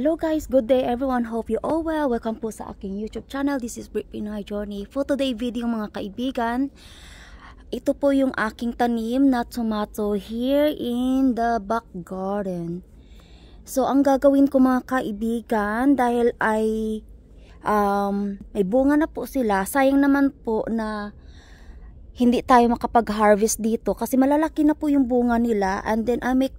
Hello guys, good day everyone. Hope you all well. Welcome po sa aking YouTube channel. This is Brit Pinoy Journey. For today video mga kaibigan, ito po yung aking tanim na tomato here in the back garden. So ang gagawin ko mga kaibigan, dahil ay may bunga na po sila, sayang naman po na hindi tayo makapag-harvest dito kasi malalaki na po yung bunga nila, and then I make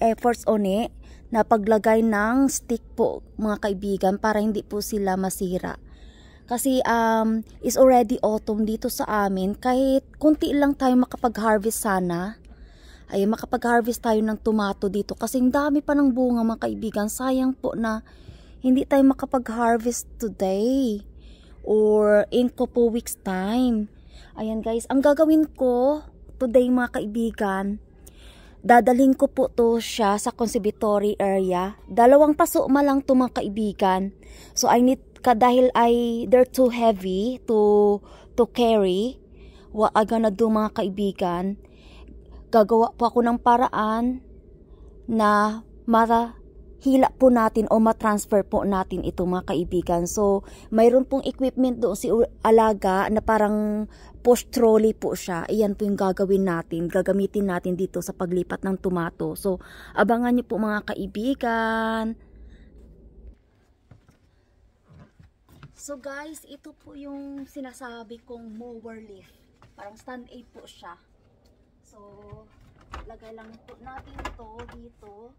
efforts on it na paglagay ng stick po mga kaibigan para hindi po sila masira. Kasi is already autumn dito sa amin, kahit kunti lang tayo makapag-harvest sana. Ay makapag-harvest tayo ng tomato dito kasi ang dami pa ng bunga mga kaibigan. Sayang po na hindi tayo makapag-harvest today or in couple weeks time. Ayan guys, ang gagawin ko today mga kaibigan, dadalhin ko po to siya sa conservatory area. 2 paso lang to mga kaibigan. So I need dahil they're too heavy to carry. What I gonna do mga kaibigan, gagawa po ako ng paraan na hila po natin o matransfer po natin ito mga kaibigan. So mayroon pong equipment doon si Alaga na parang push trolley po siya. Iyan po yung gagawin natin. Gagamitin natin dito sa paglipat ng tomato. So abangan niyo po mga kaibigan. So guys, ito po yung sinasabi kong mower leaf. Parang stand aid po siya. So lagay lang po natin ito dito.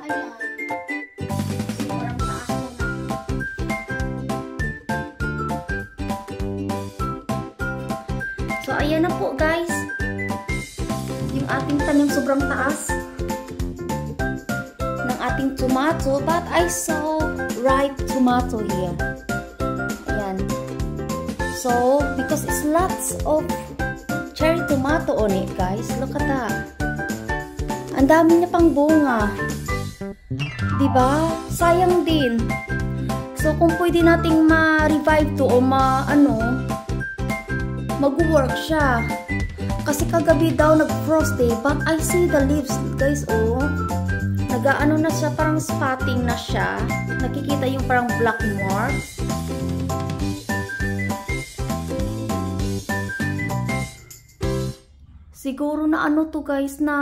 Ayan. Sobrang taas ko na. So, ayan na po guys. Yung ating tanim sobrang taas ng ating tomato. But I saw ripe tomato here. Ayan. So, because it's lots of cherry tomato on it, guys. Look at that. Ang dami niya pang bunga. Diba? Sayang din. So, kung pwede nating ma-revive to o mag-work siya. Kasi kagabi daw nag-frost eh. But I see the leaves, guys, oh. Nag-ano na siya, parang spotting na siya. Nakikita yung parang black marks. Siguro na ano to guys, na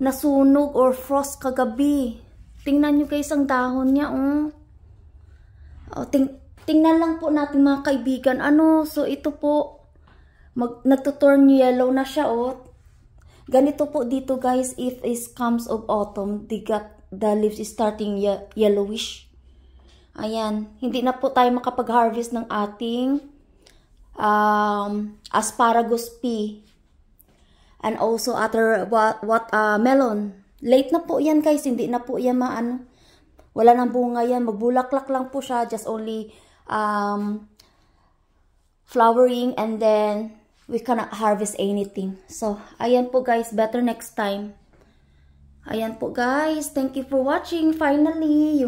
nasunog or frost kagabi. Tingnan nyo guys ang dahon niya, oh. Tingnan lang po natin mga kaibigan. So ito po, nagtuturn yellow na siya, oh. Ganito po dito guys, if it comes of autumn, the leaves is starting yellowish. Ayan, hindi na po tayo makapag-harvest ng ating asparagus pea and also other melon. Late na po yan guys, hindi na po yan wala nang bunga yan, magbulaklak lang po siya, just only flowering, and then we cannot harvest anything. So ayan po guys, better next time. Ayan po guys, thank you for watching. Finally,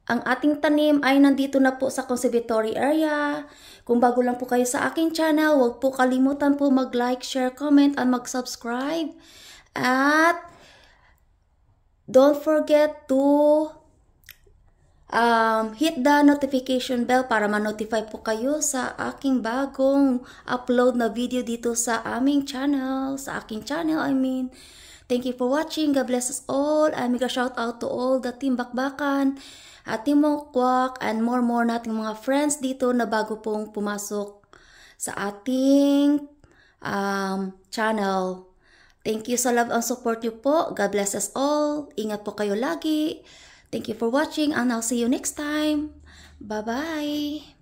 ang ating tanim ay nandito na po sa conservatory area. Kung bago lang po kayo sa aking channel, huwag po kalimutan po mag-like, share, comment, and mag-subscribe. At don't forget to hit the notification bell para ma-notify po kayo sa aking bagong upload na video dito sa aming channel. Sa aking channel, I mean. Thank you for watching. God bless us all. And mega shout out to all the Team Bakbakan, Team Mokwak, and more nating mga friends dito na bago pong pumasok sa ating channel. Thank you sa love and support nyo po. God bless us all. Ingat po kayo lagi. Thank you for watching and I'll see you next time. Bye-bye.